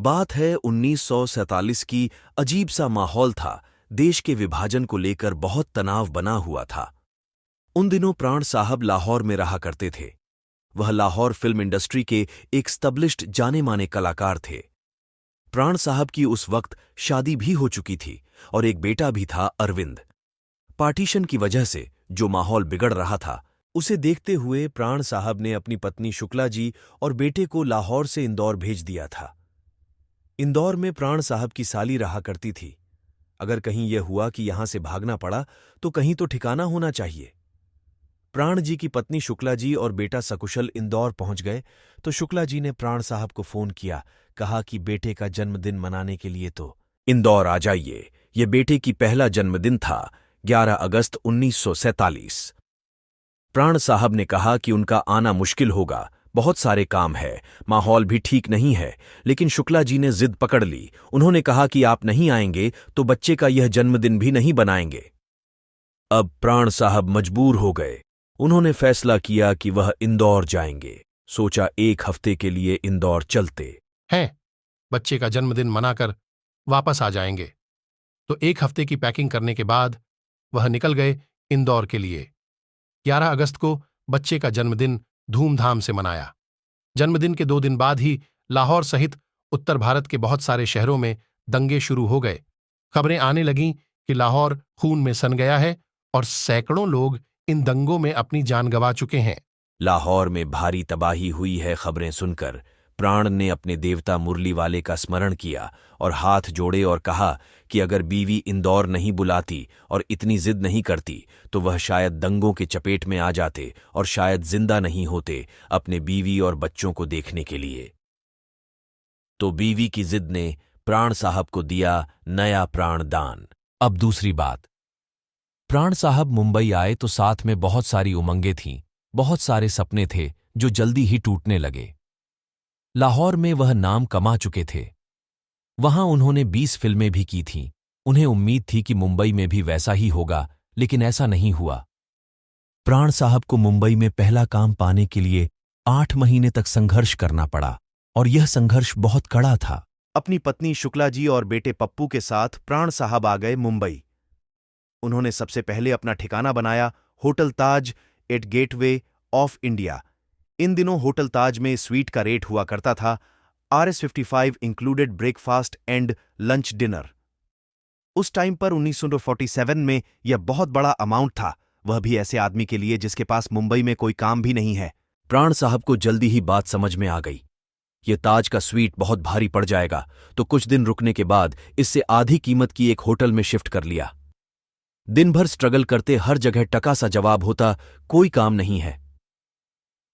बात है 1947 की। अजीब सा माहौल था। देश के विभाजन को लेकर बहुत तनाव बना हुआ था। उन दिनों प्राण साहब लाहौर में रहा करते थे। वह लाहौर फिल्म इंडस्ट्री के एक स्टैब्लिश्ड जाने माने कलाकार थे। प्राण साहब की उस वक्त शादी भी हो चुकी थी और एक बेटा भी था, अरविंद। पार्टीशन की वजह से जो माहौल बिगड़ रहा था, उसे देखते हुए प्राण साहब ने अपनी पत्नी शुक्ला जी और बेटे को लाहौर से इंदौर भेज दिया था। इंदौर में प्राण साहब की साली रहा करती थी। अगर कहीं यह हुआ कि यहां से भागना पड़ा तो कहीं तो ठिकाना होना चाहिए। प्राण जी की पत्नी शुक्ला जी और बेटा सकुशल इंदौर पहुंच गए तो शुक्ला जी ने प्राण साहब को फोन किया। कहा कि बेटे का जन्मदिन मनाने के लिए तो इंदौर आ जाइए। ये बेटे की पहला जन्मदिन था, 11 अगस्त 1947। प्राण साहब ने कहा कि उनका आना मुश्किल होगा, बहुत सारे काम है, माहौल भी ठीक नहीं है। लेकिन शुक्ला जी ने जिद पकड़ ली। उन्होंने कहा कि आप नहीं आएंगे तो बच्चे का यह जन्मदिन भी नहीं बनाएंगे। अब प्राण साहब मजबूर हो गए। उन्होंने फैसला किया कि वह इंदौर जाएंगे। सोचा 1 हफ्ते के लिए इंदौर चलते हैं, बच्चे का जन्मदिन मनाकर वापस आ जाएंगे। तो 1 हफ्ते की पैकिंग करने के बाद वह निकल गए इंदौर के लिए। 11 अगस्त को बच्चे का जन्मदिन धूमधाम से मनाया। जन्मदिन के 2 दिन बाद ही लाहौर सहित उत्तर भारत के बहुत सारे शहरों में दंगे शुरू हो गए। खबरें आने लगीं कि लाहौर खून में सन गया है और सैकड़ों लोग इन दंगों में अपनी जान गंवा चुके हैं। लाहौर में भारी तबाही हुई है। खबरें सुनकर प्राण ने अपने देवता मुरली वाले का स्मरण किया और हाथ जोड़े और कहा कि अगर बीवी इंदौर नहीं बुलाती और इतनी जिद नहीं करती तो वह शायद दंगों के चपेट में आ जाते और शायद जिंदा नहीं होते अपने बीवी और बच्चों को देखने के लिए। तो बीवी की जिद ने प्राण साहब को दिया नया प्राण दान। अब दूसरी बात, प्राण साहब मुंबई आए तो साथ में बहुत सारी उमंगें थीं, बहुत सारे सपने थे जो जल्दी ही टूटने लगे। लाहौर में वह नाम कमा चुके थे। वहां उन्होंने 20 फिल्में भी की थीं। उन्हें उम्मीद थी कि मुंबई में भी वैसा ही होगा, लेकिन ऐसा नहीं हुआ। प्राण साहब को मुंबई में पहला काम पाने के लिए 8 महीने तक संघर्ष करना पड़ा और यह संघर्ष बहुत कड़ा था। अपनी पत्नी शुक्ला जी और बेटे पप्पू के साथ प्राण साहब आ गए मुंबई। उन्होंने सबसे पहले अपना ठिकाना बनाया hotel Taj at gateway of India. इन दिनों होटल ताज में स्वीट का रेट हुआ करता था RS55 included breakfast and lunch dinner. उस टाइम पर 1947 में यह बहुत बड़ा अमाउंट था, वह भी ऐसे आदमी के लिए जिसके पास मुंबई में कोई काम भी नहीं है। प्राण साहब को जल्दी ही बात समझ में आ गई। यह ताज का स्वीट बहुत भारी पड़ जाएगा, तो कुछ दिन रुकने के बाद इससे आधी कीमत की एक होटल में शिफ्ट कर लिया। दिन भर स्ट्रगल करते हर जगह टका सा जवाब होता, कोई काम नहीं है।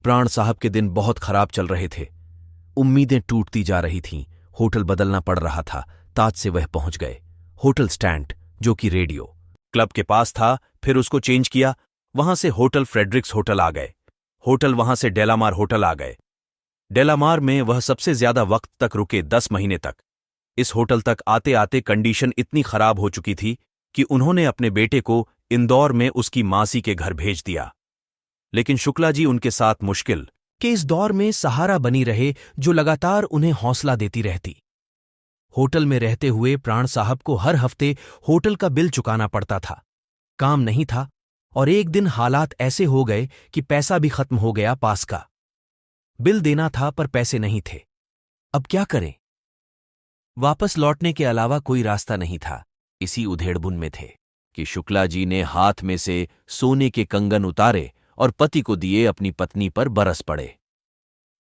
प्राण साहब के दिन बहुत खराब चल रहे थे। उम्मीदें टूटती जा रही थीं। होटल बदलना पड़ रहा था। ताज से वह पहुंच गए होटल स्टैंड, जो कि रेडियो क्लब के पास था। फिर उसको चेंज किया। वहां से होटल फ्रेडरिक्स होटल आ गए। होटल वहां से डेलामार होटल आ गए। डेलामार में वह सबसे ज्यादा वक्त तक रुके, 10 महीने तक। इस होटल तक आते आते कंडीशन इतनी खराब हो चुकी थी कि उन्होंने अपने बेटे को इंदौर में उसकी मासी के घर भेज दिया। लेकिन शुक्ला जी उनके साथ मुश्किल के इस दौर में सहारा बनी रहे, जो लगातार उन्हें हौसला देती रहती। होटल में रहते हुए प्राण साहब को हर हफ्ते होटल का बिल चुकाना पड़ता था। काम नहीं था और एक दिन हालात ऐसे हो गए कि पैसा भी खत्म हो गया पास का। बिल देना था पर पैसे नहीं थे। अब क्या करें? वापस लौटने के अलावा कोई रास्ता नहीं था। इसी उधेड़बुन में थे कि शुक्ला जी ने हाथ में से सोने के कंगन उतारे और पति को दिए। अपनी पत्नी पर बरस पड़े।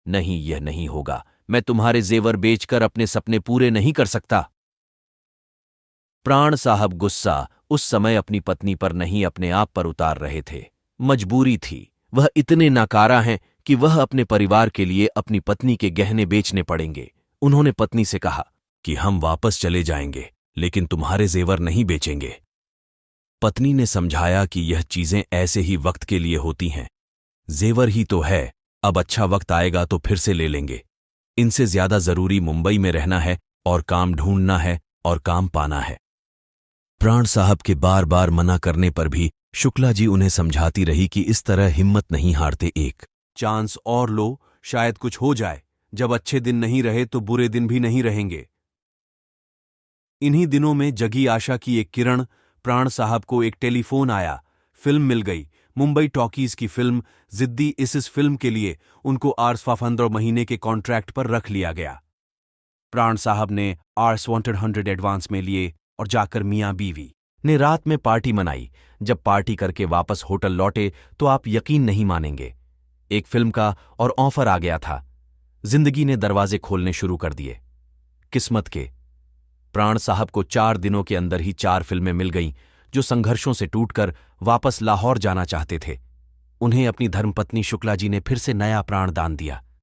नहीं, यह नहीं होगा। मैं तुम्हारे जेवर बेचकर अपने सपने पूरे नहीं कर सकता। प्राण साहब गुस्सा उस समय अपनी पत्नी पर नहीं, अपने आप पर उतार रहे थे। मजबूरी थी। वह इतने नाकारा हैं कि वह अपने परिवार के लिए अपनी पत्नी के गहने बेचने पड़ेंगे। उन्होंने पत्नी से कहा कि हम वापस चले जाएंगे, लेकिन तुम्हारे जेवर नहीं बेचेंगे। पत्नी ने समझाया कि यह चीजें ऐसे ही वक्त के लिए होती हैं। जेवर ही तो है, अब अच्छा वक्त आएगा तो फिर से ले लेंगे। इनसे ज्यादा जरूरी मुंबई में रहना है और काम ढूंढना है और काम पाना है। प्राण साहब के बार बार मना करने पर भी शुक्ला जी उन्हें समझाती रही कि इस तरह हिम्मत नहीं हारते, एक चांस और लो, शायद कुछ हो जाए। जब अच्छे दिन नहीं रहे तो बुरे दिन भी नहीं रहेंगे। इन्हीं दिनों में जगी आशा की एक किरण, प्राण साहब को एक टेलीफोन आया, फिल्म मिल गई, मुंबई टॉकीज की फिल्म जिद्दी। इस फिल्म के लिए उनको 15 महीने के कॉन्ट्रैक्ट पर रख लिया गया। प्राण साहब ने 100 एडवांस में लिए और जाकर मियां बीवी ने रात में पार्टी मनाई। जब पार्टी करके वापस होटल लौटे तो आप यकीन नहीं मानेंगे, एक फिल्म का और ऑफर आ गया था। जिंदगी ने दरवाजे खोलने शुरू कर दिए। किस्मत के प्राण साहब को 4 दिनों के अंदर ही 4 फिल्में मिल गईं, जो संघर्षों से टूटकर वापस लाहौर जाना चाहते थे। उन्हें अपनी धर्मपत्नी शुक्ला जी ने फिर से नया प्राण दान दिया।